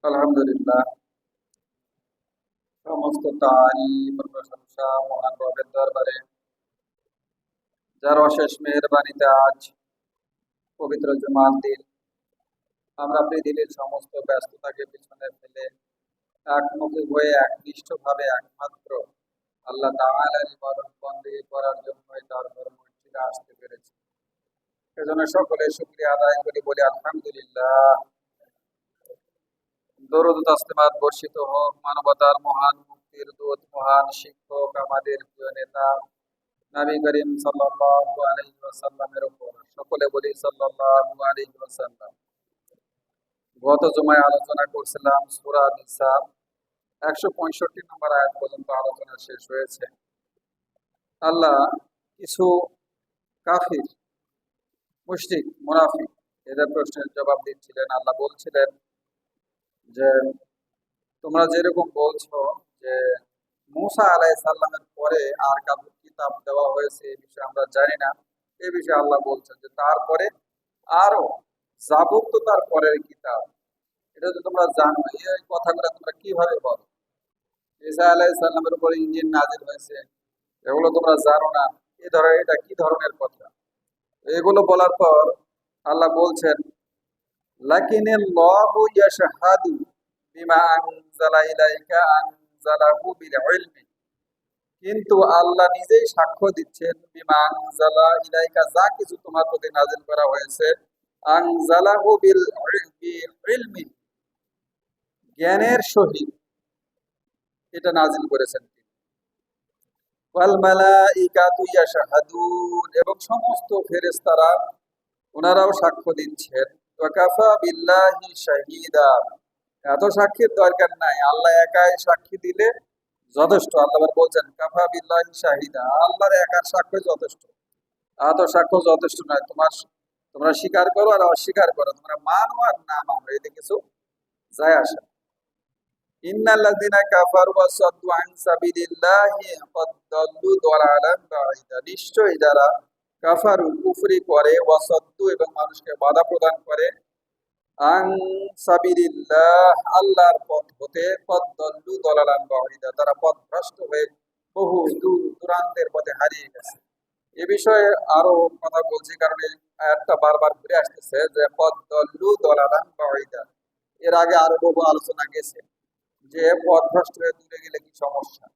আলহামদুলিল্লাহ। সমস্ত তারিফ ও প্রশংসা মহান রবের দরবারে, যার অশেষ মেহেরবানিতে আজ পবিত্র জুমার দিন আমরা পৃথিবীর সমস্ত ব্যস্ততাকে পিছনে ফেলে একমুখী হয়ে একনিষ্ঠভাবে একমাত্র আল্লাহ তাআলার ইবাদত বন্দেগী করার জন্যই তার ঘর মসজিদে আসতে পেরেছি। সেজন্য সকলে শুকরিয়া আদায় করি, বলি আলহামদুলিল্লাহ। দরুদ ও তাসলিমাত বর্ষিত হোক মানবতার মহান মুক্তির দূত, মহান শিক্ষক, আমাদের প্রিয় নেতা নবী করিম সাল্লাল্লাহু আলাইহি ওয়াসাল্লামের উপর। সকলে বলি সাল্লাল্লাহু আলাইহি ওয়াসাল্লাম। গত জুমায় আলোচনা করছিলাম সূরা নিসা 165 নম্বর আয়াত পর্যন্ত আলোচনা শেষ হয়েছে। আল্লাহ কিছু কাফির, মুশরিক, মুনাফিক এদের প্রশ্নের জবাব দিচ্ছিলেন। আল্লাহ বলছিলেন যে তোমরা যেরকম বলছো যে মূসা আলাইহিস সালামের পরে আর কাউকে কিতাব দেওয়া হয়েছে, এই বিষয়ে আমরা জানি না। এই বিষয়ে আল্লাহ বলছেন যে তারপরে আরো যাবত তো তার পরের কিতাব, এটা তো তোমরা জানো। এই কথাগুলো তোমরা কিভাবে বলো? ঈসা আলাইহিস সালামের উপরে ইনজিল নাজিল হয়েছে, এগুলো তোমরা জানো না? এই ধরনের, এটা কি ধরনের কথা? এগুলো বলার পর আল্লাহ বলছেন লাকিনাল্লাহু ইয়াশহাদু বিমা আনজালা ইলাইকা আনজালাহু বিল ইলমি, কিন্তু আল্লাহ নিজেই সাক্ষ্য দিচ্ছেন বিমা আনজালা ইলাইকা, যা কিছু তোমার প্রতি নাজিল করা হয়েছে, আনজালাহু বিল ইলমি, জ্ঞানের সহিত এটা নাজিল করেছেন। ওয়াল মালাইকাতু ইয়াশহাদুন, এবং সমস্ত ফেরেশতারা ওনারাও সাক্ষ্য দিচ্ছেন। ওয়া কাফা বিল্লাহি শাহীদা, এত সাক্ষীর দরকার নাই, আল্লাহ একাই সাক্ষী দিলে যথেষ্ট। আল্লাহ আবার বলছেন কাফা বিল্লাহি শাহিদা, আল্লাহর একার সাক্ষ্য যথেষ্ট। এত সাক্ষ্য যথেষ্ট নয়, তোমরা স্বীকার করো আর অস্বীকার করো, তোমরা মানো আর না মানো, এতে কিছু যায় আসে না। ইন্নাল্লাযীনা কাফারু ওয়া সাদ্দু আন সাবিলিল্লাহি ক্বাদ দাল্লু দালালান বাঈদা, নিশ্চয়ই যারা কাফারু, কুফরি করে, ওয়া সাদ্দু, এবং মানুষকে বাধা প্রদান করে, আন সাবিলিল্লাহ, আল্লাহর পথ হতে, ক্বাদ দাল্লু দালালান বাঈদা, তারা পথভ্রষ্ট হয়ে বহু দূর দূরান্তের পথে হারিয়ে গেছে। এ বিষয়ে আরো কথা বলছি, কারণ এই আয়াতটা বারবার ঘুরে আসতেছে যে ক্বাদ দাল্লু দালালান বাঈদা। এর আগে আরো বহু আলোচনা গেছে যে পথভ্রষ্ট হয়ে দূরে গেলে কি সমস্যা,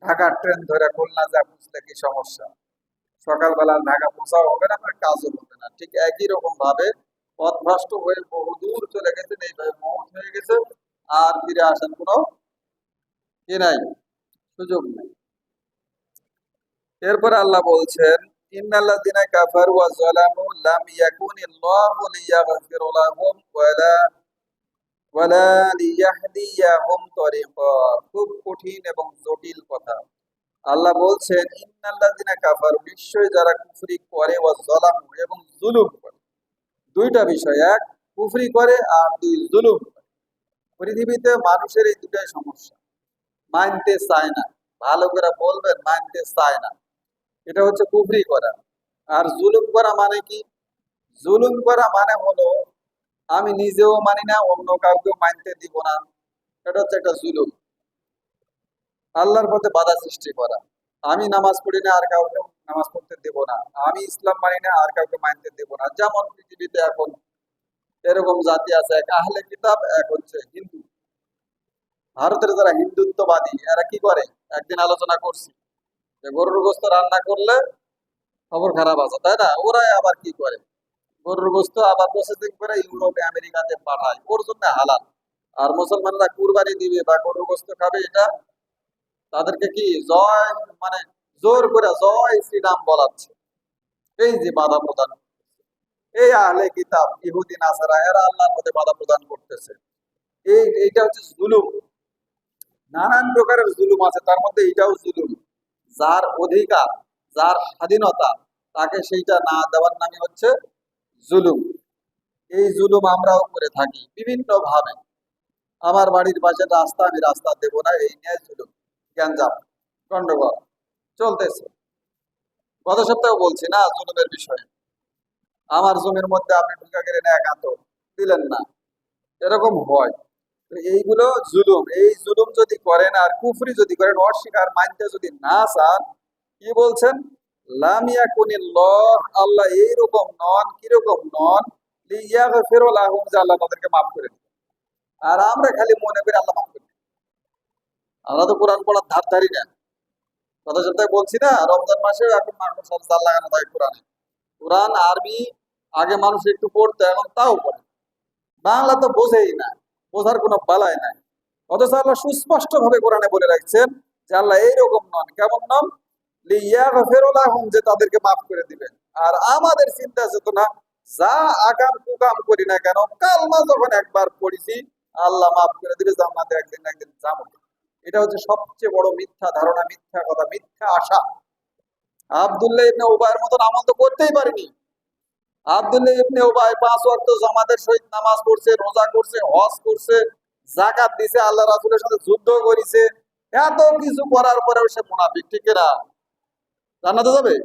ঢাকার ট্রেন ধরে খুলনা যা পৌঁছলে কি সমস্যা, সকালবেলা ঢাকা পৌঁছাও হবে না, আপনার কাজও হবে না। ঠিক একই রকম ভাবে পথভ্রষ্ট হয়ে বহু দূর চলে গেছেন, এইভাবে মৌত হয়ে গেছে, আর ফিরে আসার কোনো কি নাই, সুযোগ নেই। এরপর আল্লাহ বলছেন ইন্নাল্লাযীনা কাফারু ওয়া যালামু লাম ইয়াকুনিল্লাহু লিয়াগফিরা লাহুম ওয়ালা লিয়াহদিয়াহুম তরিকা, খুব কঠিন এবং জটিল কথা। আল্লাহ বলছেন ইন্নাল্লাযীনা কাফারু, নিশ্চয়ই যারা কুফরি করে, ওয়া যালামু, এবং জুলুম করে। দুইটা বিষয়, এক কুফরি করে আর দুই জুলুম করে। পৃথিবীতে মানুষের এই দুটাই সমস্যা, মানতে চায় না। ভালো করে বলবেন, মানতে চায় না, এটা হচ্ছে কুফরি করা। আর জুলুম করা মানে কি? জুলুম করা মানে হলো আমি নিজেও মানি না, অন্য কাউকে মানতে দিব না, এটা হচ্ছে একটা জুলুম। আল্লাহর পথে বাধা সৃষ্টি করা, আমি নামাজ পড়ি না আর কাউকে নামাজ পড়তে দেব না, আমি ইসলাম মানি না আর কাউকে মানতে দেব না। যেমন পৃথিবীতে এখন এরকম জাতি আছে, এক আহলে কিতাব, এক হচ্ছে হিন্দু। ভারতের যারা হিন্দুত্ববাদী, এরা কি করে, একদিন আলোচনা করছি যে গরুর গোস্ত রান্না করলে খবর খারাপ আছে, তাই না? ওরা আবার কি করে, গরুর গোস্ত আবার প্রসেসিং করে ইউরোপে আমেরিকাতে পাঠায়, ওর জন্য হালাল। আর মুসলমানরা কুরবানি দিবে বা গরুর গোস্ত খাবে, এটা তাদেরকে কি জয়, মানে জোর করে জয় শ্রীরাম বলাচ্ছে। এই যে বাধা প্রদান, এই আহলে কিতাব ইহুদি নাসারা, এরা আল্লাহর পথে বাধা প্রদান করতেছে। এইটা হচ্ছে জুলুম। নানান প্রকারের জুলুম আছে, তার মধ্যে এটাও জুলুম। যার অধিকার, যার স্বাধীনতা, তাকে সেইটা না দেওয়ার নামে হচ্ছে জুলুম। এই জুলুম আমরাও করে থাকি বিভিন্ন ভাবে। আমার বাড়ির পাশে রাস্তা, আমি রাস্তা দেবো না, এই নিয়ে জুলুম, গ্যাঞ্জাম, গন্ডগোল চলতেছে। গত সপ্তাহে বলছি না জুলুমের বিষয়ে, আমার জমির মধ্যে আপনি ঢুকা গেলেন, একান্ত দিলেন না, এরকম হয়। তো এইগুলো জুলুম, এই জুলুম যদি করেন আর কুফরি যদি করেন, অস্বীকার মানতে যদি না চান, কি বলছেন? লাম ইয়াকুনিল্লাহ, আল্লাহ এইরকম নন, কিরকম নন, লিয়াগফির লাহুম, যে আল্লাহ তাদেরকে মাফ করে দিবেন। আর আমরা খালি মনে করি আল্লাহ মাফ করে দিবেন। আমরা তো কোরআন পড়ার ধার ধারি না। গত সপ্তাহে বলছি না, রমজান মাসে এখন মানুষ সব জাল লাগানো হয় কোরআনে। কোরআন আরবি আগে মানুষ একটু পড়তো, এখন তাও পড়ে। বাংলা তো বোঝেই না, বোঝার কোনো বালাই নাই। অথচ আল্লাহ সুস্পষ্ট ভাবে কোরআনে বলে রাখছেন যে আল্লাহ এইরকম নন, কেমন নন? লিয়াগফির লাহুম, যে তাদেরকে মাফ করে দিবেন। আর আমাদের চিন্তা চেতনা, যা আকাম কুকাম করি না কেন, কালমা যখন একবার পড়িছি, আল্লাহ মাফ করে দিবে, জান্নাতে একদিন না একদিন যাবো। এটা হচ্ছে সবচেয়ে বড় মিথ্যা ধারণা, মিথ্যা কথা, মিথ্যা আশা। আব্দুল্লাহ ইবনে উবাইয়ের মতন আমল তো করতেই পারিনি। আব্দুল্লাহ ইবনে উবাই 5 ওয়াক্ত জামাতের সহিত নামাজ পড়ছে, রোজা করছে, হজ করছে, যাকাত দিছে, আল্লাহ রাসূলের সাথে যুদ্ধ করেছে। এত কিছু করার পরেও সে মুনাফিক, ঠিক না? জান্নাতে যাবে?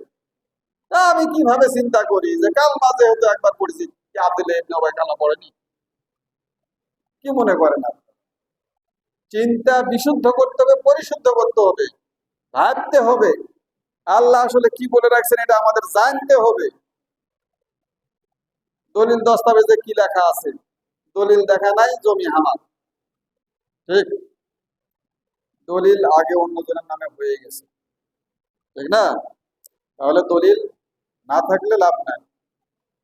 তা আমি কিভাবে চিন্তা করি যে কালমা যেহেতু একবার পড়েছি, কি আব্দুল্লাহ ইবনে উবাই কালমা পড়েনি? কি মনে করেন আপনি? চিন্তা বিশুদ্ধ করতে হবে, পরিশুদ্ধ করতে হবে, ভাবতে হবে আল্লাহ আসলে কি বলে রাখছেন, এটা আমাদের জানতে হবে। দলিল দস্তাবেজে কি লেখা আছে? দলিল দেখা নাই, জমি হামার। ঠিক, দলিল আগে অন্যজনের নামে হয়ে গেছে, ঠিক না? তাহলে দলিল না থাকলে লাভ নাই।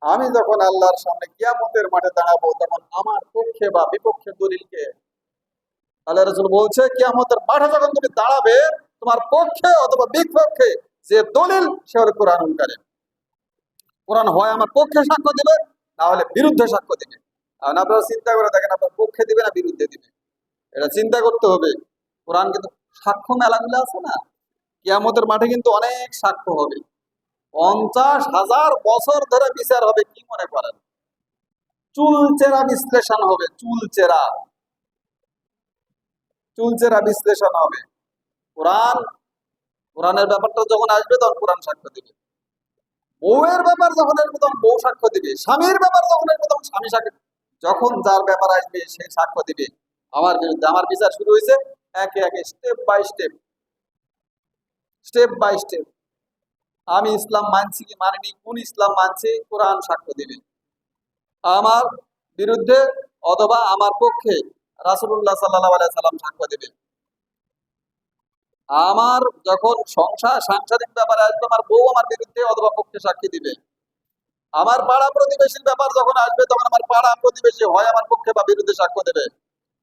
আমি যখন আল্লাহর সামনে কিয়ামতের মাঠে দাঁড়াবো, তখন আমার পক্ষে বা বিপক্ষে দলিলকে, আল্লাহ রাসূল বলছে কিয়ামতের মাঠে যখন তুমি দাঁড়াবে, তোমার পক্ষে অথবা বিপক্ষে যে দলিল, সে হলো কোরআনুল কারীম। কোরআন হয় আমার পক্ষে সাক্ষ্য দিবে, না হলে বিরুদ্ধে সাক্ষ্য দিবে। আর আপনারা চিন্তা করে দেখেন, আপনার পক্ষে দিবে না বিরুদ্ধে দিবে, এটা চিন্তা করতে হবে। কোরআন কিন্তু সাক্ষ্য মেলাগুলো আছে না, কিয়ামতের মাঠে কিন্তু অনেক সাক্ষ্য হবে। 50,000 বছর ধরে বিচার হবে, কি মনে করেন? চুলচেরা বিশ্লেষণ হবে, চুলচেরা, চুলচেরা বিশ্লেষণ হবে। কোরআন, কোরআনের ব্যাপারটা যখন আসবে তখন কোরআন সাক্ষ্য দিবে। বউয়ের ব্যাপার যখন আসবে তখন বউ সাক্ষ্য দিবে। স্বামীর ব্যাপার যখন আসবে তখন স্বামী সাক্ষ্য। যখন যার ব্যাপার আসবে সে সাক্ষ্য দিবে আমার বিরুদ্ধে। আমার বিচার শুরু হয়েছে একে একে, step by step, step by step. আমি ইসলাম মানছি কি মানিনি, কোন ইসলাম মানছি, কোরআন সাক্ষ্য দিবে আমার বিরুদ্ধে, অথবা আমার পক্ষে রাসূলুল্লাহ সাল্লাল্লাহু আলাইহি সাল্লাম সাক্ষ্য দিবে। আমার যখন সাংসারিক ব্যাপারে আসবে, আমার বউ আমার বিরুদ্ধে অথবা পক্ষে সাক্ষী দিবে। আমার পাড়া প্রতিবেশীর ব্যাপার যখন আসবে, তখন আমার পাড়া প্রতিবেশী হয় আমার পক্ষে বা বিরুদ্ধে সাক্ষ্য দেবে।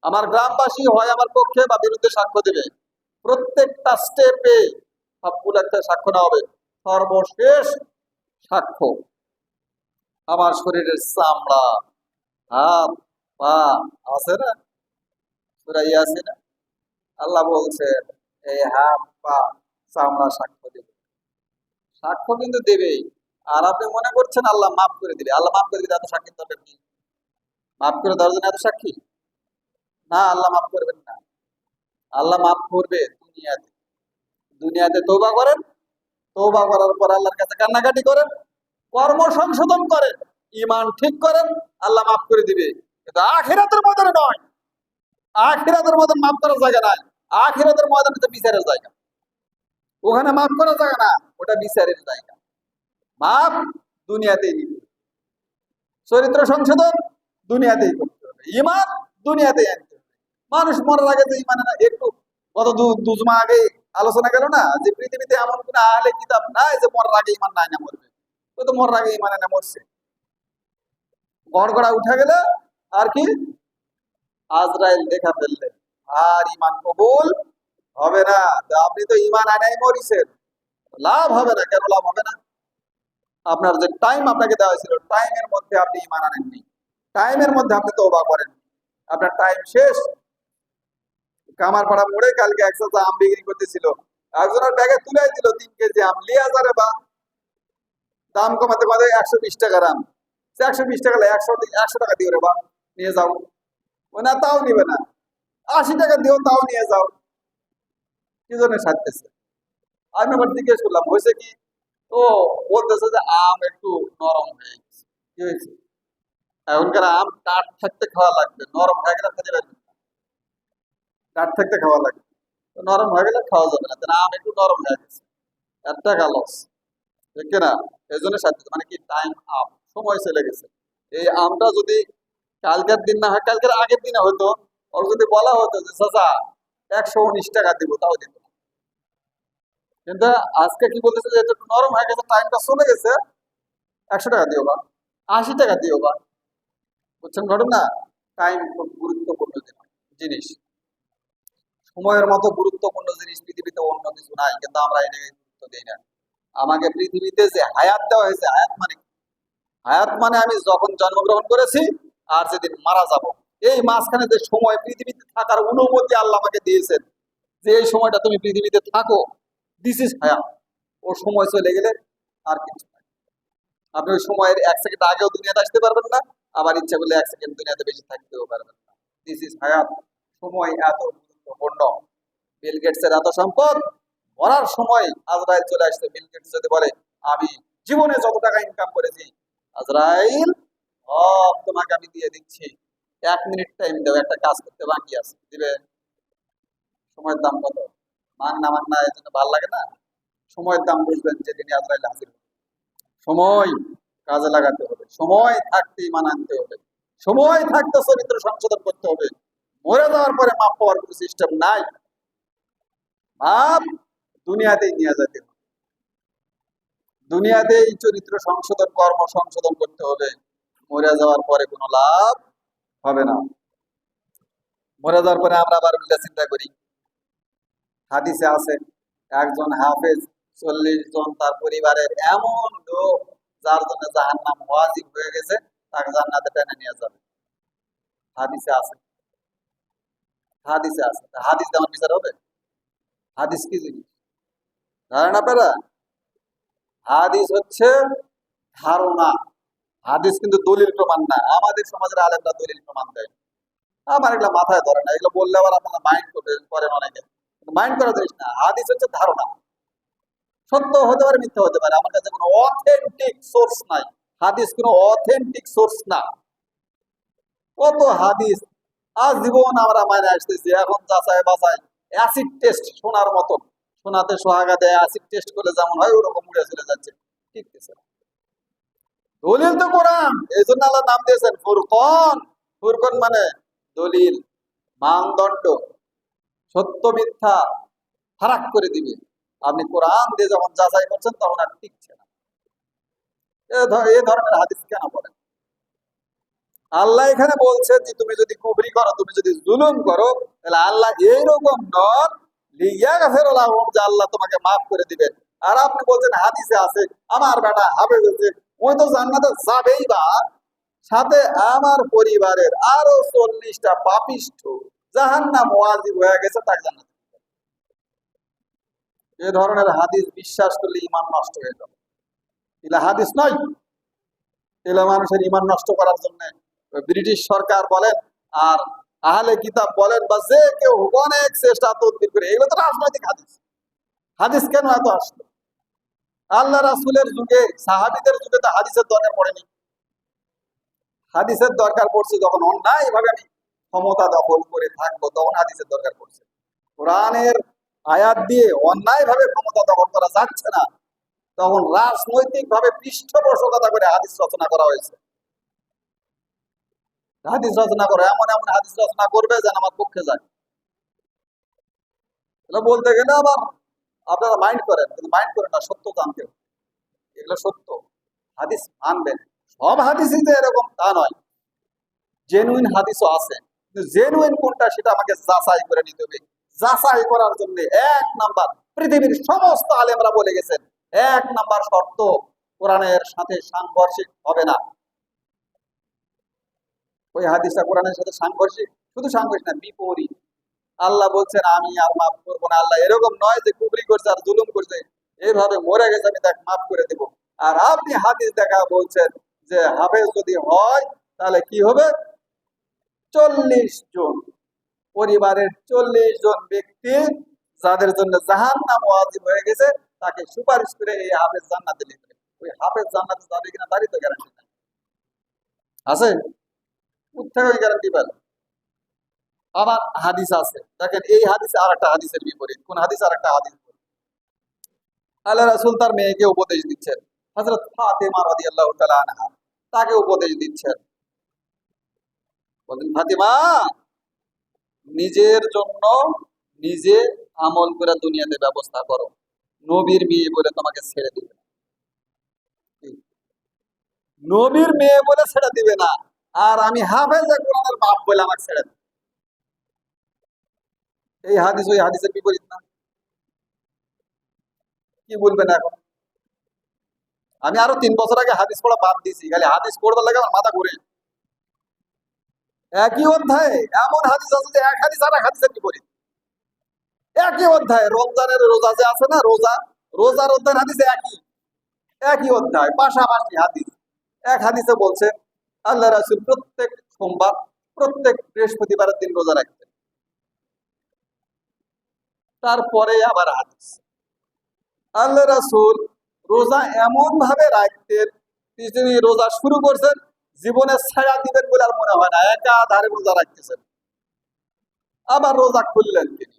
আমার গ্রামবাসী হয় আমার পক্ষে বা বিরুদ্ধে সাক্ষ্য দেবে। প্রত্যেকটা স্টেপে সবগুলো একটা সাক্ষ্য নেওয়া হবে। সর্বশেষ সাক্ষ্য আমার শরীরের চামড়া, হাত, পা, আছে না? সূরা ইয়াসিন আল্লাহ বলছেন এই হাত পা চামড়া সাক্ষ্য দেবে। সাক্ষ্য কিন্তু দেবেই। আর আপনি মনে করছেন আল্লাহ মাফ করে দিবে, আল্লাহ মাফ করে দিবে, এত সাক্ষী দরকার কি? মাফ করে দেওয়ার জন্য এত সাক্ষী? না, আল্লাহ মাফ করবেন না। আল্লাহ মাফ করবে দুনিয়াতে। দুনিয়াতে তওবা করেন, তওবা করার পর আল্লাহর কাছে কান্নাকাটি করেন, কর্ম সংশোধন করেন, ঈমান ঠিক করেন, আল্লাহ মাফ করে দিবে। কিন্তু আখিরাতের ময়দানে নয়। আখিরাতের ময়দান মাফ করার জায়গা নাই। আখিরাতের ময়দানে তো বিচারের জায়গা। ওখানে মাফ করার জায়গা না, ওটা বিচারের জায়গা। মাফ দুনিয়াতেই দিবে। চরিত্র সংশোধন দুনিয়াতেই করতে হবে। ঈমান দুনিয়াতেই আনতে হবে। মানুষ মরার আগে যে ঈমান না, একটু গত দুজমা আগে আলোচনা গেল না, যে পৃথিবীতে এমন কোন আহলে কিতাব নাই যে মরার আগে ঈমান নাই না মরবে। ও তো মরার আগে ঈমান না মরছে। গড়গড়া উঠা গেলে আর কি, আজরাইল দেখা ফেললে আর ঈমান কবুল হবে না। তা আপনি তো ঈমান আনাই মরিছেন, লাভ হবে না। কেন লাভ হবে না? আপনার যে টাইম আপনাকে দেওয়া হয়েছিল, টাইমের মধ্যে আপনি ঈমান আনেননি, টাইমের মধ্যে আপনি তওবা করেন, আপনার টাইম শেষ। কামারপাড়া মোড়ে কালকে 100 আম বিক্রি করতেছিল, একজনের ব্যাগে তুলে দিল 3 কেজি আম, লিয়া যারে বা দাম কমাতে কমাতে 120 টাকার আম। 120 টাকা, 100 টাকা দিও রে বা, নিয়ে যাও। ও না, তাও নিবে না। 80 টাকা দিও, তাও নিয়ে যাও। কি জন্য সারতেছে? আমি আবার জিজ্ঞেস করলাম হয়েছে কি, তো বলতেছে যে আম একটু নরম হয়ে গেছে। কি হয়েছে? এখনকার আম টাট থাকতে খাওয়া লাগবে, নরম হয়ে গেলে খেতে পারবে না। টাট থাকতে খাওয়া লাগবে, তো নরম হয়ে গেলে খাওয়া যাবে না। তাহলে আম একটু নরম হয়ে গেছে, একটা লস, ঠিক না? এই জন্য সাথে মানে কি টাইম আপ, সময় চলে গেছে। এই আমটা যদি কালকের দিন না হয় কালকের আগের দিনে হয়তো, ওর যদি বলা হতো যে চাচা 119 টাকা দিব, তাও দিত না। কিন্তু আজকে কি বলতেছে যে এটা একটু নরম হয়ে গেছে, টাইমটা চলে গেছে, 100 টাকা দিও বা 80 টাকা দিও বা। বুঝছেন ঘটনা? টাইম খুব গুরুত্বপূর্ণ জিনিস। সময়ের মতো গুরুত্বপূর্ণ জিনিস পৃথিবীতে অন্য কিছু নাই, কিন্তু আমরা এটাকে গুরুত্ব দিই না। আমাকে পৃথিবীতে যে হায়াত দেওয়া হয়েছে, হায়াত মানে কি? হায়াত মানে আমি যখন জন্মগ্রহণ করেছি আর যেদিন মারা যাব, এই মাঝখানে যে সময় পৃথিবীতে থাকার অনুমতি আল্লাহ আমাকে দিয়েছেন, যে এই সময়টা তুমি পৃথিবীতে থাকো, দিস ইজ হায়াত। ও সময় চলে গেলে আর কিছু নাই। আপনি ওই সময়ের 1 সেকেন্ড আগেও দুনিয়াতে আসতে পারবেন না, আবার ইচ্ছা করলে 1 সেকেন্ড দুনিয়াতে বেশি থাকতেও পারবেন না। দিস ইজ হায়াত। সময় এত গুরুত্বপূর্ণ। বিল গেটসের এত সম্পদ, মরার সময় আজরাইল চলে আসছে। বিল গেটস যদি বলে আমি জীবনে যত টাকা ইনকাম করেছি, আজরাইল সব তোমাকে আমি দিয়ে দিচ্ছি, 1 মিনিট টাইম দাও, একটা কাজ করতে বাকি আছে, দিবে? সময়ের দাম কত? মান না, এই জন্য ভালো লাগে না। সময়ের দাম বুঝবেন যেদিন আজরাইল হাজির হবে। সময় কাজে লাগাতে হবে, সময় থাকতে ইমান আনতে হবে, সময় থাকতে চরিত্র সংশোধন করতে হবে। মরে যাওয়ার পরে মাপ পাওয়ার কোনো সিস্টেম নাই। মাপ দুনিয়াতেই নিয়ে যেতে হবে, দুনিয়াতেই চরিত্র সংশোধন, কর্ম সংশোধন করতে হবে। মরে যাওয়ার পরে কোনো লাভ হবে না। মরে যাওয়ার পরে আমরা আবার উল্টা চিন্তা করি। হাদিসে আছে একজন হাফেজ 40 জন তার পরিবারের এমন লোক যার জন্য জাহান্নাম ওয়াজিব হয়ে গেছে, তাকে জান্নাতে টেনে নিয়ে যাবে। হাদিসে আছে, হাদিসে আছে। হাদিস দেওয়ার বিচার হবে? হাদিস কি জিনিস জানেন আপনারা? হাদিস হচ্ছে ধারণা। হাদিস কিন্তু দলিল প্রমাণ না। আমাদের সমাজের আলেমরা দলিল প্রমাণ দেয়, আমার এগুলো মাথায় ধরে না। এগুলো বললে আবার আপনারা মাইন্ড করেন অনেকে, মাইন্ড করা জিনিস না। হাদিস হচ্ছে ধারণা। সত্য হতে পারে, মিথ্যা হতে পারে, আমার কাছে কোনো অথেন্টিক সোর্স নাই। হাদিস কোনো অথেন্টিক সোর্স না। কত হাদিস আজীবন আমরা মানে আসতেছি, এখন যাচাই বাছাই, অ্যাসিড টেস্ট সোনার মতন, সোনাতে সোহাগা দেয়, অ্যাসিড টেস্ট করলে যেমন হয় ওরকম উড়ে চলে যাচ্ছে, ঠিক আছে? দলিল তো কোরআন, এই জন্য আল্লাহ নাম দিয়েছেন ফুরকন। ফুরকন মানে দলিল, মানদণ্ড, সত্য মিথ্যা ফারাক করে দিবে। আপনি কোরআন দিয়ে যখন যাচাই করছেন তখন আর টিকছে না। এই ধরনের হাদিস কেন বলেন? আল্লাহ এখানে বলছে যে তুমি যদি কুফরি করো, তুমি যদি জুলুম করো, তাহলে আল্লাহ এইরকম নন লিয়া গাফের যে আল্লাহ তোমাকে মাফ করে দিবেন। আর আপনি বলছেন হাদিসে আছে আমার বেটা হাফেজ হয়েছে, ওই তো জান্নাতে যাবেই, বা সাথে আমার পরিবারের আরো 40টা পাপিষ্ঠ জাহান্নাম ওয়াজিব হয়ে গেছে, তাকে জান্নাত। এ ধরনের হাদিস বিশ্বাস করলে ইমান নষ্ট হয়ে যাবে। এগুলা হাদিস নয়, এগুলা মানুষের ইমান নষ্ট করার জন্য ব্রিটিশ সরকার বলেন আর আহলে কিতাব বলেন বা যে কেউ অনেক চেষ্টা তদবির করে, এগুলো তো রাজনৈতিক হাদিস। হাদিস কেন এত আসলো? আল্লাহ রাসূলের যুগে, সাহাবীদের যুগে তো হাদিসের দরকার পড়েনি। হাদিসের দরকার পড়ছে যখন অন্যায় ভাবে আমি ক্ষমতা দখল করে থাকবো, তখন হাদিসের দরকার পড়ছে। কোরআনের আয়াত দিয়ে অন্যায় ভাবে ক্ষমতা দখল করা যাচ্ছে না, তখন রাজনৈতিক ভাবে পৃষ্ঠপোষকতা করে হাদিস রচনা করা হয়েছে। হাদিস রচনা করো, এমন এমন হাদিস রচনা করবে যেন আমার পক্ষে যায়। এটা বলতে গেলে আবার আপনারা মাইন্ড করেন, কিন্তু মাইন্ড করেন না, সত্য জানতে হবে। এগুলো সত্য, হাদিস মানবেন। সব হাদিসই যে এরকম তা নয়, জেনুইন হাদিসও আছে, কিন্তু জেনুইন কোনটা সেটা আমাকে যাচাই করে নিতে হবে। যাচাই করার জন্য 1 নাম্বার, পৃথিবীর সমস্ত আলেমরা বলে গেছেন, 1 নাম্বার শর্ত কোরআনের সাথে সাংঘর্ষিক হবে না। ওই হাদিসটা কোরআনের সাথে সাংঘর্ষিক, শুধু সাংঘর্ষিক না, বিপরীত। আল্লাহ বলছেন আমি আর মাফ করবো না। আল্লাহ এরকম নয় যে কুফরি করছে আর জুলুম করছে, এইভাবে মরে গেছে আমি তাকে মাফ করে দেব। আর আপনি হাদিস দেখা বলছেন যে হাফেজ যদি হয় তাহলে কি হবে? 40 জন পরিবারের 40 জন ব্যক্তি যাদের জন্য জাহান্নাম ওয়াজিব হয়ে গেছে, তাকে সুপারিশ করে এই হাফেজ জান্নাতে লিখবে। ওই হাফেজ জান্নাতে যাবে কিনা তারই তো গ্যারান্টি নাই। আছে? কোথেকে ওই গ্যারান্টি পেল? আবার হাদিস আছে, দেখেন এই হাদিস আর একটা হাদিসের বিপরীত। কোন হাদিস? আর একটা হাদিস। আল্লাহ রাসূল তার মেয়েকে উপদেশ দিচ্ছেন, হযরত ফাতেমা রাদিয়াল্লাহু তাআলা আনহা তাকে উপদেশ দিচ্ছেন, বলেন ফাতেমা, নিজের জন্য নিজে আমল করে দুনিয়াতে ব্যবস্থা করো, নবীর মেয়ে বলে তোমাকে ছেড়ে দিবে না। নবীর মেয়ে বলে ছেড়ে দিবে না, আর আমি হাফেজে কোরআনের বাপ বলে আমাকে ছেড়ে দিবে। এই হাদিস ওই হাদিসের বিপরীত না? কি বলবেন এখন? আমি আরো 3 বছর আগে হাদিস পড়া বাদ দিয়েছি, খালি হাদিস পড়বার লাগে আমার মাথা ঘুরে। একই অধ্যায়ে এমন হাদিস আছে যে এক হাদিস আর এক হাদিসের বিপরীত। একই অধ্যায়, রমজানের রোজা যে আছে না, রোজার অধ্যায়ের হাদিস একই, একই অধ্যায়, পাশাপাশি হাদিস। এক হাদিসে বলছে আল্লাহ রাসূল প্রত্যেক সোমবার, প্রত্যেক বৃহস্পতিবারের দিন রোজা রাখতেন। তারপরে আবার হাদিস আল্লাহ রাসূল রোজা এমন ভাবে রাখতেন, তিনি রোজা শুরু করছেন, জীবনে ছায়া দিবেন বলে আর মনে হয় না, একাধারে রোজা রাখতেছেন। আবার রোজা খুললেন তিনি,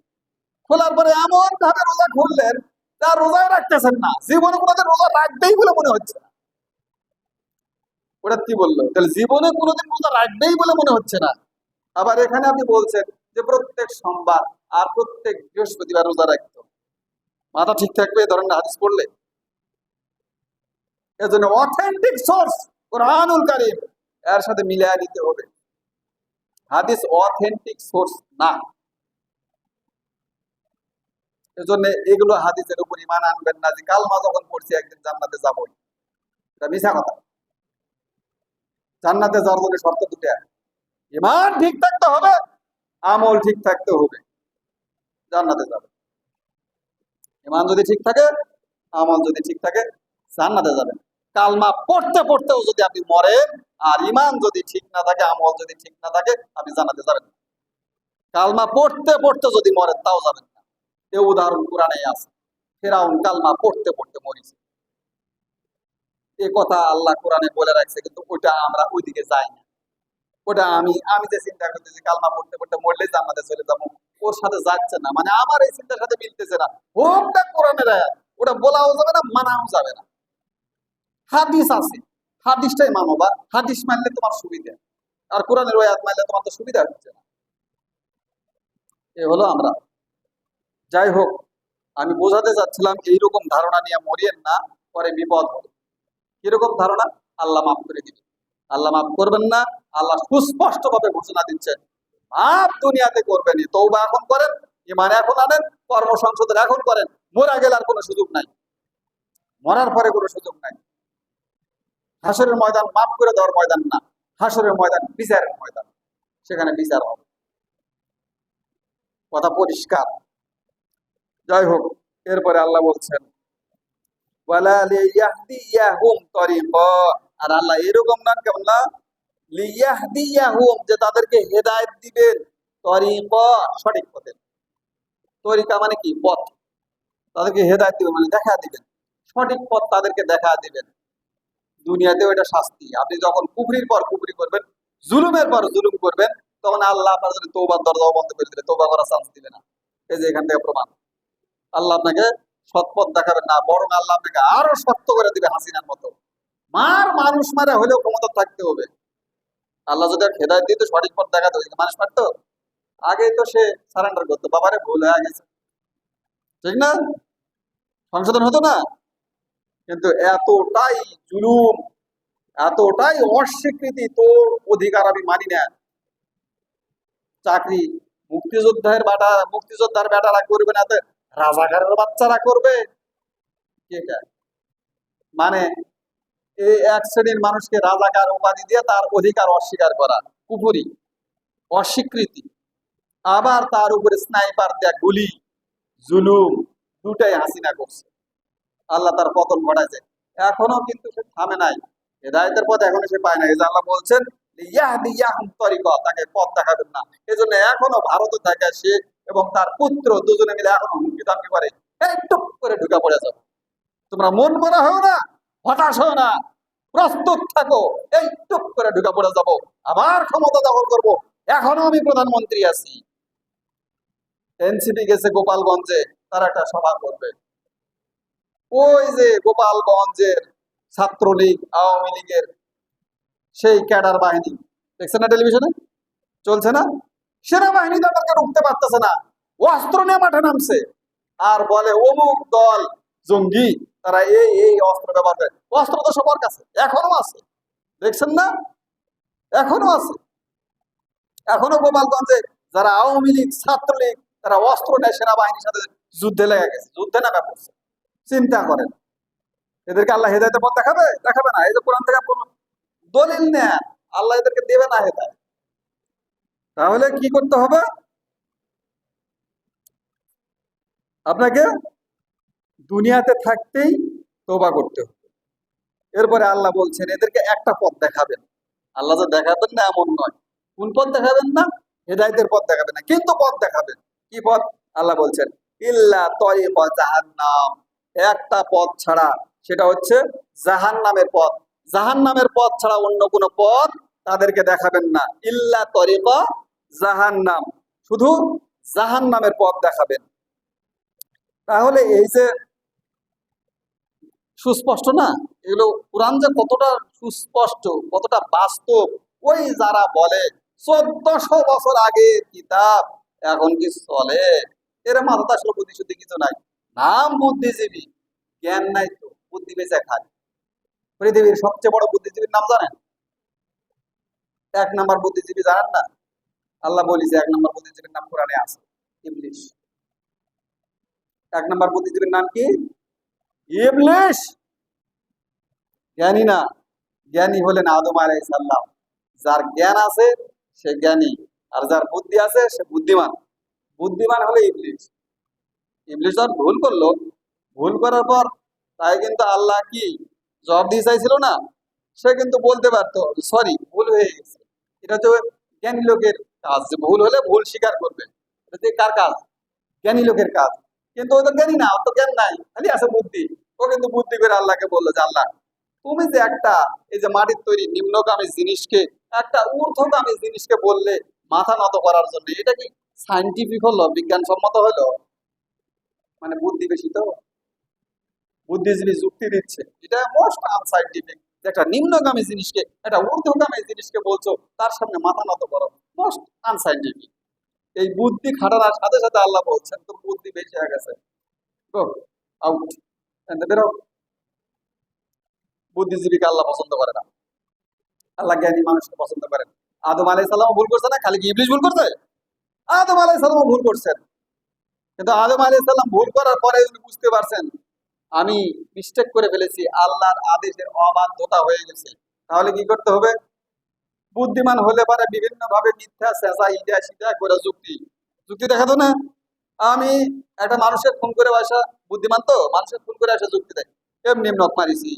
খোলার পরে এমন ভাবে রোজা খুললেন, তার রোজায় রাখতেছেন না, জীবনে কোনোদিন রোজা রাখবেই বলে মনে হচ্ছে না। ওটা কি বললো? তাহলে জীবনে কোনোদিন রোজা রাখবেই বলে মনে হচ্ছে না। আবার এখানে আপনি বলছেন যে প্রত্যেক সোমবার আর প্রত্যেক বৃহস্পতিবার রোজা রাখতো। মাথা ঠিক থাকবে এই ধরনের হাদিস পড়লে? এজন্য অথেন্টিক সোর্স কোরআনুল কারীম, এর সাথে মিলিয়ে নিতে হবে। হাদিস অথেন্টিক সোর্স না, এজন্য এগুলো হাদিসের উপর ঈমান আনবেন না যে কালমা যখন পড়ছি একদিন জান্নাতে যাবই, এটা মিছা কথা। জান্নাতে যাওয়ার জন্য শর্ত দুটো, ঈমান ঠিক থাকতে হবে, আমল ঠিক থাকতে হবে, জান্নাতে যাবে। ঈমান যদি ঠিক থাকে, আমল যদি ঠিক থাকে, জান্নাতে যাবেন। কালমা পড়তে পড়তেও যদি আপনি মরেন আর ঈমান যদি ঠিক না থাকে, আমল যদি ঠিক না থাকে, আপনি জান্নাতে যাবেন না। কালমা পড়তে পড়তে যদি মরেন তাও যাবেন না। এ উদাহরণ কোরআনে আছে, ফিরআউন কালমা পড়তে পড়তে মরেছে। এই কথা আল্লাহ কোরআনে বলে রাখছে, কিন্তু ওটা আমরা ওইদিকে যাই না। ওটা আমি আমি যে চিন্তা করতেছি কালমা পড়তে পড়তে মরলে জান্নাতে চলে যাবো, ওর সাথে যাচ্ছে না, মানে আমার এই চিন্তার সাথে মিলতেছে না। হোকটা কোরআনের আয়াত, ওটা বলাও যাবে না, মানাও যাবে না। হাদিস আছে, হাদিসটাই মানো, বা হাদিস মানলে তোমার সুবিধা, আর কোরআনের আয়াত মানলে তোমার তো সুবিধা হচ্ছে না। এ হলো আমরা। যাই হোক, আমি বোঝাতে চাচ্ছিলাম এইরকম ধারণা নিয়ে মরিয়েন না, পরে বিপদ হবে। কিরকম ধারণা? আল্লাহ মাফ করে দিবে, আল্লাহ মাফ করবেন না। আল্লাহ সুস্পষ্ট ভাবে ঘোষণা দিচ্ছেন, মাফ দুনিয়াতে করবেন, তওবা এখন করেন, ঈমান এখন আনেন, কর্ম সংশোধন এখন করেন, মরা গেলে আর কোনো সুযোগ নাই, মরার পরে কোনো সুযোগ নাই। হাসরের ময়দান মাফ করে দেওয়ার ময়দান না, হাসরের ময়দান বিচারের ময়দান, সেখানে বিচার হবে। কথা পরিষ্কার? যাই হোক, এরপরে আল্লাহ বলছেন ওয়ালা লিয়াহদিয়াহুম তরিকা, আর আল্লাহ এরকম নাম কেমন না, লিয়াহদিয়াহুম, যে তাদেরকে হেদায়েত দিবেন, তরিকা সঠিক পথে। তরিকা মানে কি? পথ। তাদেরকে হেদায়েত দিবেন মানে দেখা দিবেন, সঠিক পথ তাদেরকে দেখা দিবেন। দুনিয়াতেও এটা শাস্তি। আপনি যখন কুফরির পর কুফরি করবেন, জুলুমের পর জুলুম করবেন, তখন আল্লাহ আপনার জন্য তওবার দরজা বন্ধ করে দিবে, তওবা করার চান্স দিবে না। এই যে এখান থেকে প্রমাণ, আল্লাহ আপনাকে সৎপথ দেখাবেন না, বরং আল্লাহ আপনাকে আরো শক্ত করে দিবে হাসিনার মতো। মানুষ মারা হলেও ক্ষমতা থাকতে হবে। আল্লাহ যদি হেদায়েত দিত, সঠিক পথ দেখাতো, মানুষ পারতো? আগে তো সে সারেন্ডার করতো, বাবারে ভুল হয়ে গেছে, ঠিক না? সংশোধন হতো না। কিন্তু এতটাই জুলুম, এতটাই অস্বীকৃতি, তোর অধিকার আমি মানি না। চাকরি মুক্তিযোদ্ধার বেটারা করবে না, রাজাকারের বাচ্চারা করবে। এটা মানে এই এক শ্রেণীর মানুষকে রাজাকার উপাধি দিয়ে তার অধিকার অস্বীকার করা, কুফরি, অস্বীকৃতি। আবার তার উপরে স্নাইপার দেয়া গুলি, জুলুম, দুটাই হাসিনা করছে। আল্লাহ তার পতন ঘটাইছে, এখনো কিন্তু সে থামে নাই, হেদায়েতের পথ এখনো সে পায় না। এই যে আল্লাহ বলছেন ইয়াহদিয়াহুম তরিকা, তাকে পথ দেখাবেন না। এজন্য এখনো ভারতে থাকে সে এবং তার পুত্র দুজনে মিলে এখনো হুমকি দামকি করে, এই টুক করে ঢুকে পড়ে যাবে। তোমরা মন করা হও না, হতাশ হও না, প্রস্তুত থাকো, এই টুক করে ঢুকে পড়ে যাব, আবার ক্ষমতা দখল করব, এখনো আমি প্রধানমন্ত্রী আছি। এনসিপি গেছে গোপালগঞ্জে, তারা একটা সভা করবে। ওই যে গোপালগঞ্জের ছাত্রলীগ আওয়ামী লীগের সেই ক্যাডার বাহিনী, দেখছেন না টেলিভিশনে চলছে না, সেনাবাহিনী তাদেরকে ঢুকতে পারতেছে না, অস্ত্র নিয়ে মাঠে নামছে, আর বলে অমুক দল জঙ্গি, তারা এই এই অস্ত্র ব্যবহার করে। অস্ত্র তো সবার কাছে এখনো আছে, দেখছেন না, এখনো আছে। এখনো গোপালগঞ্জে যারা আওয়ামী লীগ ছাত্রলীগ তারা অস্ত্র নেয় সেনাবাহিনীর সাথে যুদ্ধে লেগে গেছে, যুদ্ধে নামে পড়ছে। চিন্তা করেন, এদেরকে আল্লাহ হেদায়েতের পথ দেখাবে? দেখাবে না। এই যে কোরআন থেকে দলিল নেন, আল্লাহ এদেরকে দেবে না হেদায়েত। তাহলে কি করতে হবে? আপনাকে দুনিয়াতে থাকতেই তওবা করতে হবে। এরপরে আল্লাহ বলছেন এদেরকে একটা পথ দেখাবেন। আল্লাহ যে দেখাবেন না এমন নয়। কোন পথ দেখাবেন না? হেদায়েতের পথ দেখাবেন না, কিন্তু পথ দেখাবেন। কি পথ? আল্লাহ বলছেন ইল্লা তরিকা জাহান্নাম, একটা পথ ছাড়া, সেটা হচ্ছে জাহান্নামের পথ। জাহান্নামের পথ ছাড়া অন্য কোনো পথ তাদেরকে দেখাবেন না। ইল্লা তরিকা জাহান্নাম, শুধু জাহান্নামের পথ দেখাবেন। তাহলে এই যে সুস্পষ্ট না, এগুলো কোরআন যে কতটা সুস্পষ্ট, কতটা বাস্তব, ওই যারা বলে 1400 বছর আগে কিতাব এখন কি চলে, এর মাথা আসলে বুদ্ধি শুদ্ধি কিছু নাই, নাম বুদ্ধিজীবী, জ্ঞান নাই, তো বুদ্ধি বেঁচে খায়। পৃথিবীর সবচেয়ে বড় বুদ্ধিজীবীর নাম জানেন? 1 নম্বর বুদ্ধিজীবী জানেন না? আল্লাহ বলি যে 1 নম্বর বুদ্ধিজীবীর নাম কোরআনে আছে, ইবলিশ। 1 নম্বর বুদ্ধিজীবীর নাম কি? ইবলিশ। জ্ঞানী না, জ্ঞানী হলেন আদম আলাইহিস সালাম। যার জ্ঞান আছে সে জ্ঞানী, আর যার বুদ্ধি আছে সে বুদ্ধিমান। বুদ্ধিমান হলে ইবলিশ। ইবলিশ যখন ভুল করলো, ভুল করার পর তাই কিন্তু আল্লাহ কি জবাব দিয়ে চাইছিল না, সে কিন্তু বলতে পারতো সরি ভুল হয়ে গেছে। এটা তো জ্ঞানী লোকের কাজ, যে ভুল হলে ভুল স্বীকার করবে। এটা যে কার কাজ? জ্ঞানী লোকের কাজ। কিন্তু ও তো জ্ঞানী না, ওর তো জ্ঞান নাই, খালি আছে বুদ্ধি। ও কিন্তু বুদ্ধি করে আল্লাহকে বললো যে আল্লাহ, তুমি যে একটা এই যে মাটির তৈরি নিম্নগামী জিনিসকে একটা ঊর্ধ্বগামী জিনিসকে বললে মাথা নত করার জন্য, এটা কি সাইন্টিফিক হলো, বিজ্ঞানসম্মত হলো? মানে বুদ্ধি বেশি তো, বুদ্ধিজীবী যুক্তি দিচ্ছে এটা মোস্ট আনসাইন্টিফিক। একটা নিম্নগামী জিনিসকে একটা ঊর্ধ্বগামী জিনিসকে বলছো, তার সামনে মাথা নত করো, মোস্ট আনসাইন্টিফিক। এই বুদ্ধি খাটানোর সাথে সাথে আল্লাহ বলছেন তোর বুদ্ধি বেশি হয়ে গেছে, গো আউট, বেরো। বুদ্ধিজীবীকে আল্লাহ পছন্দ করে না, আল্লাহ জ্ঞানী মানুষকে পছন্দ করেন। আদম আলাইহিস সালাম ভুল করছে না, খালি কি ইবলিশ ভুল করছে? আদম আলাইহিস সালাম ভুল করছেন, কিন্তু আদম আলাইহিস সালাম ভুল করার পরে উনি বুঝতে পারছেন আমি মিস্টেক করে ফেলেছি, আল্লাহর আদেশের অবাধ্যতা হয়ে গেছে। তাহলে কি করতে হবে? বুদ্ধিমান হলে পারে বিভিন্ন ভাবে মিথ্যা চেঁচা ইটা সিটা করে যুক্তি যুক্তি দেখাতো না। আমি একটা মানুষের খুন করে আসা, বুদ্ধিমান তো মানুষের খুন করে আসা যুক্তি দেয়, এমনি নখ মারিছি,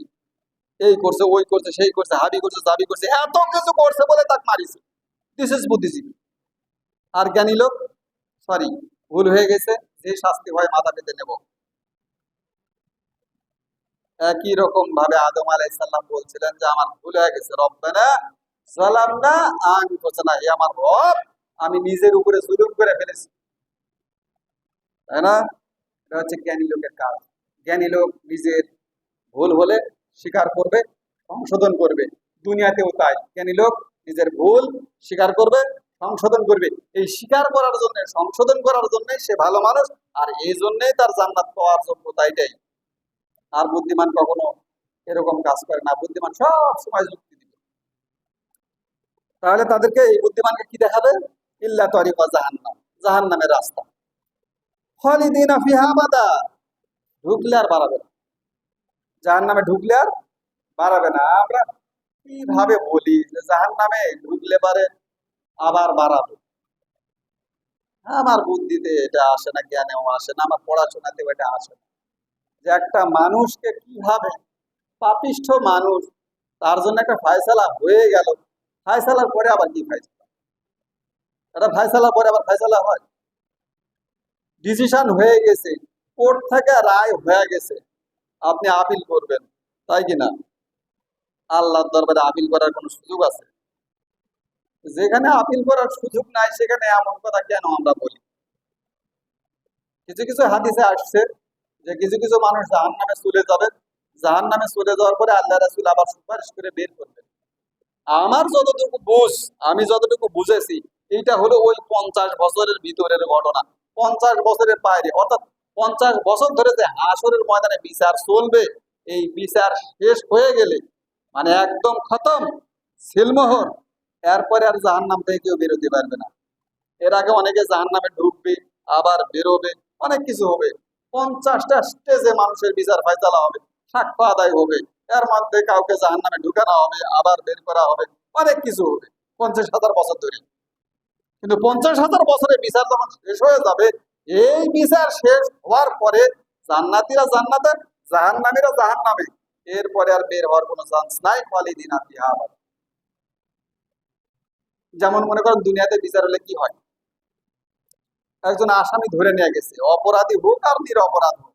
এই করছে ওই করছে সেই করছে হাবি করছে জাবি করছে, এত কিছু করছে বলে তাকে মারিছে। দিস ইজ বুদ্ধিজীবী। আর জ্ঞানী লোক, সরি ভুল হয়ে গেছে, যে শাস্তি হয় মাথা পেতে নেব। একই রকম ভাবে আদম আলাইহিস সালাম বলছিলেন যে আমার ভুল হয়ে গেছে, রব্বানা যালামনা আনফুসানা, হে আমার রব আমি নিজের উপরে জুলুম করে ফেলেছি, তাই না? এটা হচ্ছে জ্ঞানী লোকের কাজ। জ্ঞানী লোক নিজের ভুল হলে স্বীকার করবে, সংশোধন করবে। দুনিয়াতেও তাই, জ্ঞানী লোক নিজের ভুল স্বীকার করবে, সংশোধন করবে। এই স্বীকার করার জন্য সংশোধন করার জন্য সে ভালো মানুষ, আর এই জন্যই তার জান্নাত পাওয়ার যোগ্যতা এটাই। আর বুদ্ধিমান কখনো এরকম কাজ করে না, বুদ্ধিমান সব সময় যুক্তি দিবে। তাহলে তাদেরকে এই বুদ্ধিমানকে কি দেখাবে? ইল্লা তরিকা জাহান্নাম, জাহান্নামের রাস্তা। খালিদিনা ফিহা আবাদা, ঢুকলে আর বাড়াবে না, জাহান্নামে ঢুকলে আর বাড়াবে না। আমরা কিভাবে বলি যে জাহান্নামে ঢুকলে পারে আবার বাড়াবে? আমার বুদ্ধিতে এটা আসে না, জ্ঞানেও আসে না, আমার পড়াশোনাতেও এটা আসে না, যে একটা মানুষকে কিভাবে, পাপিষ্ঠ মানুষ, তার জন্য একটা ফায়সালা হয়ে গেল, ফায়সালার পরে আবার কি ফায়সালা? এটা ফায়সালার পরে আবার ফায়সালা হয়? ডিসিশন হয়ে গেছে, কোর্ট থেকে রায় হয়ে গেছে, আপনি আপিল করবেন, তাই কিনা? আল্লাহর দরবারে আপিল করার কোনো সুযোগ আছে? যেখানে আপিল করার সুযোগ নাই সেখানে এমন কথা কেন আমরা বলি? কিছু কিছু হাদিসে আসছে যে কিছু কিছু মানুষ জাহান্নামে চলে যাবে, জাহান্নামে চলে যাওয়ার পরে আল্লাহ রাসূল আবার সুপারিশ করে বের করবেন। আমার যতটুকু বুঝ, আমি যতটুকু বুঝেছি, এইটা হলো ওই 50 বছরের ভিতরের ঘটনা। 50 বছরের বাইরে, অর্থাৎ 50 বছর ধরে যে হাসরের ময়দানে বিচার চলবে, এই বিচার শেষ হয়ে গেলে মানে একদম খতম, সিলমোহর, এরপরে আর জাহান্নাম থেকে কেউ বেরোতে পারবে না। এর আগে অনেকে জাহান্নামে ঢুকবে, আবার বেরোবে, অনেক কিছু হবে। 50টা স্টেজে মানুষের বিচার ফায়সালা হবে, সাক্ষ্য আদায় হবে, এর মধ্যে কাউকে জাহান্নামে ঢুকানো হবে, আবার বের করা হবে, অনেক কিছু হবে 50,000 বছর ধরে। কিন্তু 50,000 বছরের বিচার যখন শেষ হয়ে যাবে, এই বিচার শেষ হওয়ার পরে জান্নাতীরা জান্নাতে, জাহান্নামীরা জাহান্নামে, এরপরে আর বের হওয়ার কোনো চান্স নাই। খালিদিনা ফিহা আবাদা। যেমন মনে করেন দুনিয়াতে বিচার হলে কি হয়, একজন আসামি ধরে নিয়ে গেছে, অপরাধী হোক আর নিরপরাধ হোক,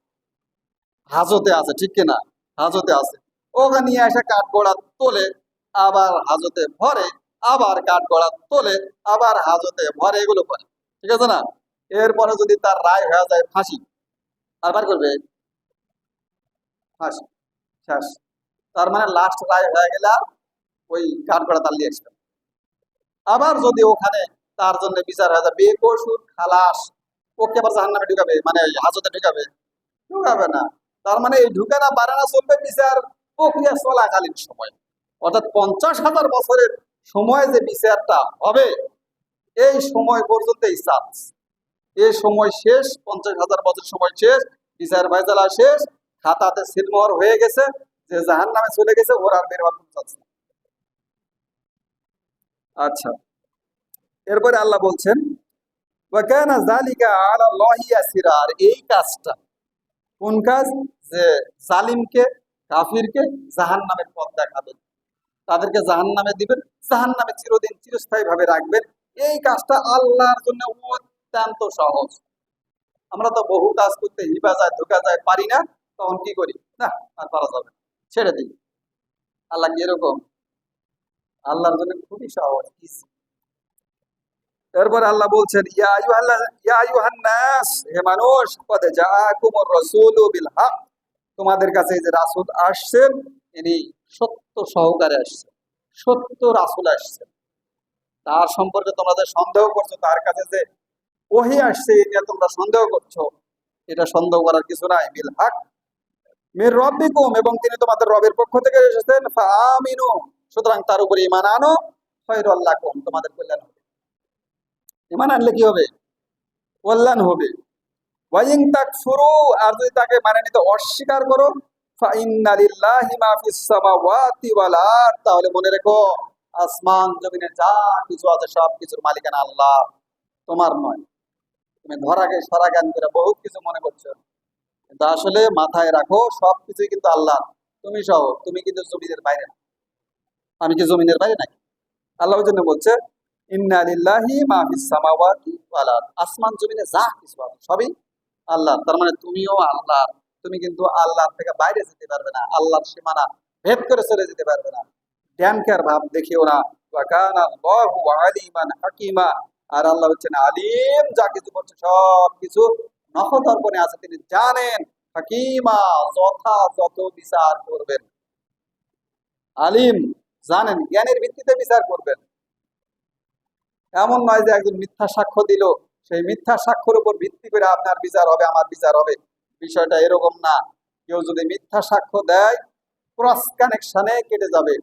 হাজতে আছে, ঠিক কিনা? হাজতে আছে, ওকে নিয়ে এসে কাঠগড়া তোলে, আবার হাজতে ভরে, আবার কাঠগড়া তোলে, আবার হাজতে ভরে, এগুলো করে, ঠিক আছে না? এরপরে যদি তার রায় হয়ে যায় ফাঁসি, আবার করবে ফাঁসি, শেষ। তার মানে লাস্ট রায় হয়ে গেলে আর ওই কাঠগড়া তার নিয়ে আসবে। আবার যদি ওখানে তার জন্য বিচার হয়ে যায় বেকসুর খালাস, ওকে আবার জাহান্নামে ঢুকাবে, মানে ওই হাজতে ঢুকাবে? ঢুকাবে না। তার মানে এই ঢুকানা বাড়ানো চলবে বিচার প্রক্রিয়া চলাকালীন সময়, অর্থাৎ 50,000 বছরের সময় যে বিচারটা হবে, এই সময় পর্যন্ত এই চান্স। এই সময় শেষ, 50,000 বছর সময় শেষ, বিচার ফায়সালা শেষ, খাতাতে সিলমোহর হয়ে গেছে, যে জাহান্নামে চলে গেছে, ওর আর বের হওয়ার কোনো চান্স নেই। আচ্ছা, এরপরে আল্লাহ বলছেন ওয়া কানা যালিকা আলা আল্লাহি ইয়াসিরা। আর এই কাজটা, কোন কাজ? যে জালিমকে, কাফিরকে জাহান্নামের পথ দেখাবেন, তাদেরকে জাহান্নামে দিবেন, জাহান্নামে চিরদিন চিরস্থায়ী ভাবে রাখবেন। এই কাজটা আল্লাহর জন্য অত্যন্ত সহজ। আমরা তো বহু কাজ করতে হিবা যায়, ধোকা যায়, পারি না, তখন কি করি? না, আর পারা যাবে না, ছেড়ে দিই। আল্লাহ কি এরকম? আল্লাহর জন্য খুবই সহজ, easy। এরপর আল্লাহ বলছেন ইয়া আইয়ুহান নাস, হে মানুষ, কদ জাআকুমুর রাসূলু বিল হক, তোমাদের কাছে এই যে রাসূল আসছেন, ইনি সত্য সহকারে আসছেন, সত্য রাসূল আসছেন। তার সম্পর্কে তোমরা যে সন্দেহ করছো, তার কাছে যে ওহী আসছে এটা তোমরা সন্দেহ করছো, এটা সন্দেহ করার কিছু নাই। বিল হক মির রাব্বিকুম, এবং তিনি তোমাদের রবের পক্ষ থেকে এসেছেন। ফাআমিনু, সুতরাং তার উপরে ঈমান আনো। খায়রুল লাকুম, তোমাদের কল্যাণ হবে। ঈমান আনলে কি হবে? কল্যাণ হবে। ওয়াইন তাকফুরু, আর যদি তাকে মানে নিতে অস্বীকার করো, ফাইন্না লিল্লাহি মা ফিস সামাওয়াতি ওয়াল আরদ, তাহলে মনে রেখো আসমান জমিনে যা কিছু আছে সব কিছুর মালিকানা আল্লাহ, তোমার নয়। তুমি ধরাকে সরা জ্ঞান করে বহুত কিছু মনে করছো, কিন্তু আসলে মাথায় রাখো সবকিছুই কিন্তু আল্লাহ। তুমি সহ, তুমি কিন্তু জমিনের বাইরে না। আমি কি জমিনের বাইরে নাকি? আল্লাহ ওই জন্য বলছে ইন্না লিল্লাহি মা ফিস সামাওয়াতি ওয়াল আরদ, আসমান জমিনে যা কিছু আছে সবই আল্লাহ। তার মানে তুমিও আল্লাহ, তুমি কিন্তু আল্লাহর থেকে বাইরে যেতে পারবে না, আল্লাহর সীমানা ভেদ করে চলে যেতে পারবে না। জ্ঞানকার ভাব দেখিও না। ওয়া কানা আল্লাহু আলিমান হাকিমা, আর আল্লাহ হচ্ছেন আলিম, যা কিছু করছে সব কিছু নখদর্পণে আছে, তিনি জানেন। হাকিমা, যথাযথ বিচার করবেন। আলিম, জানেন, জ্ঞানের ভিত্তিতে বিচার করবেন। এমন নয় যে একজন মিথ্যা সাক্ষ্য দিল, সেই মিথ্যা সাক্ষ্যের উপর ভিত্তি করে আপনার বিচার হবে, আমার বিচার হবে, বিষয়টা এরকম না। কেউ যদি মিথ্যা সাক্ষ্য দেয়, ক্রস কানেকশনে কেটে যাবে।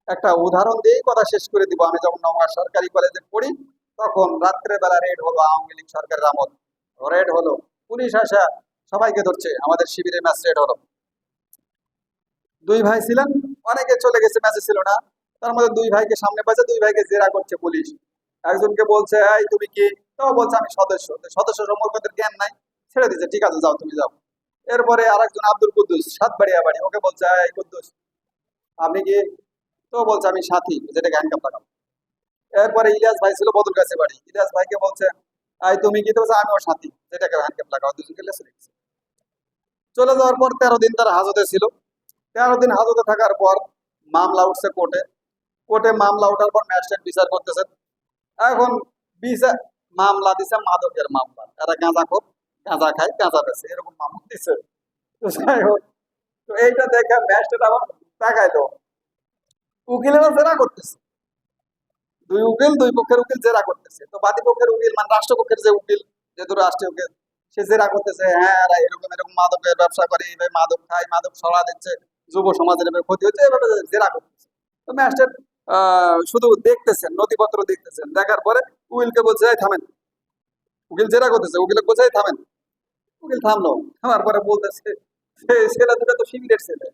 একটা উদাহরণ দিয়েই কথা শেষ করে দিব। আমি যখন নওগাঁ সরকারি কলেজে পড়ি, তখন রাত্রে বেলা রেড হলো, আওয়ামী লীগ সরকারের আমল, রেড হলো, পুলিশ আসা সবাইকে ধরছে, আমাদের শিবিরে ম্যাচ রেড হলো। দুই ভাই ছিলেন, অনেকে চলে গেছে, ম্যাচে ছিল না। তার মধ্যে দুই ভাইকে সামনে পাইছে, দুই ভাইকে জেরা করছে পুলিশ। একজনকে বলছে এই তুমি কি, তো বলছে আমি সদস্য। সদস্য সম্পর্কে জ্ঞান নাই, ছেড়ে দিচ্ছে, ঠিক আছে যাও তুমি যাও। এরপরে আরেকজন আব্দুল কুদ্দুস, সাতবাড়িয়া বাড়ি, ওকে বলছে এই কুদ্দুস আপনি কি, তো বলছে আমি সাথী, যেটাকে হ্যান্ডকাপ লাগাও। এরপরে ইলিয়াস ভাই ছিল বদলগাছি বাড়ি, ইলিয়াস ভাইকে বলছে এই তুমি কি, তো বলছে আমিও সাথী, যেটাকে হ্যান্ডকাপ লাগাও। দুজনকে লেসে রেখেছে। চলে যাওয়ার পর 13 দিন তারা হাজতে ছিল। 13 দিন হাজতে থাকার পর মামলা উঠছে কোর্টে, কোর্টে মামলা ওঠার পর ম্যাজিস্ট্রেট বিচার করতেছেন। এখন বিচার মামলা দিছে মাদকের মামলা, এরা গাঁজা খোর, গাঁজা খায়, গাঁজা বেছে, এরকম মামলা দিছে। তো যাই হোক, তো এইটা দেখে ম্যাজিস্ট্রেট আবার তাকাইলো, উকিলেরা জেরা করতেছে, দুই উকিল, দুই পক্ষের উকিল জেরা করতেছে। তো বাদী পক্ষের উকিল মানে রাষ্ট্রপক্ষের যে উকিল, যেহেতু রাষ্ট্রীয় উকিল, সে জেরা করতেছে, হ্যাঁ এরা এরকম এরকম মাদকের ব্যবসা করে, এইভাবে মাদক খায়, মাদক ছড়া দিচ্ছে, যুব সমাজের এভাবে ক্ষতি হচ্ছে, এভাবে জেরা করতেছে। তো ম্যাজিস্ট্রেট শুধু দেখতেছেন, নথিপত্র দেখতেছেন, দেখার পরে উকিলকে বলছে, এই থামেন। উকিল জেরা করতেছে, উকিলকে বলছে, এই থামেন। উকিল থামলো, থামার পরে বলতেছে, ছেলে দুটো তো শিবিরের ছেলে,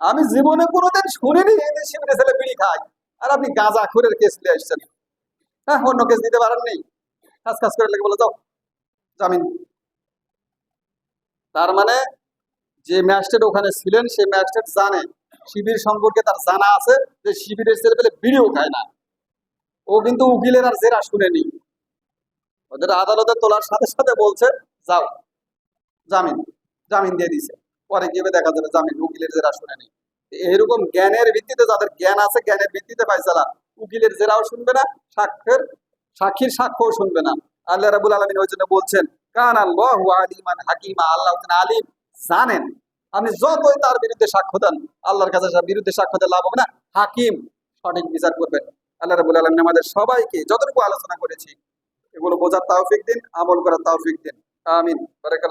আমি জীবনে কোনোদিন শুনিনি এই যে শিবিরের ছেলে বিড়ি খায়, আর আপনি গাঁজা খুরের কেস নিয়ে আসছেন। হ্যাঁ, অন্য কেস দিতে পারেন নেই, কাজ কাজ করে লেগে বলে যাও জামিন। তার মানে যে ম্যাজিস্ট্রেট ওখানে ছিলেন, সেই ম্যাজিস্ট্রেট জানে, শিবির সম্পর্কে তার জানা আছে যে শিবিরের ছেলে পেলে বিড়িও খায় না। ও কিন্তু উকিলের আর জেরা শুনেনি, ওদের আদালতে তোলার সাথে সাথে বলছে যাও জামিন, জামিন দিয়ে দিছে। পরে গিয়ে দেখা যাবে জামিন, উকিলের জেরা শুনেনি। এইরকম জ্ঞানের ভিত্তিতে, যাদের জ্ঞান আছে জ্ঞানের ভিত্তিতে ফায়সালা, উকিলের জেরাও শুনবে না, সাক্ষীর সাক্ষ্যও শুনবে না। আল্লাহ রাব্বুল আলামিন ওই জন্য বলছেন, কান আল্লাহু আলিমান হাকিমা, আল্লাহ হচ্ছেন আলিম, জানেন। আপনি যতই তার বিরুদ্ধে সাক্ষ্য দেন, আল্লাহর কাছে বিরুদ্ধে সাক্ষ্য দিয়ে লাভ হবে না, হাকিম, সঠিক বিচার করবেন। আল্লাহ রাব্বুল আলামিন আমাদের সবাইকে যতটুকু আলোচনা করেছি এগুলো বোঝার তৌফিক দিন, আমল করার তৌফিক দিন। আমিন। বারাকাল্লাহ।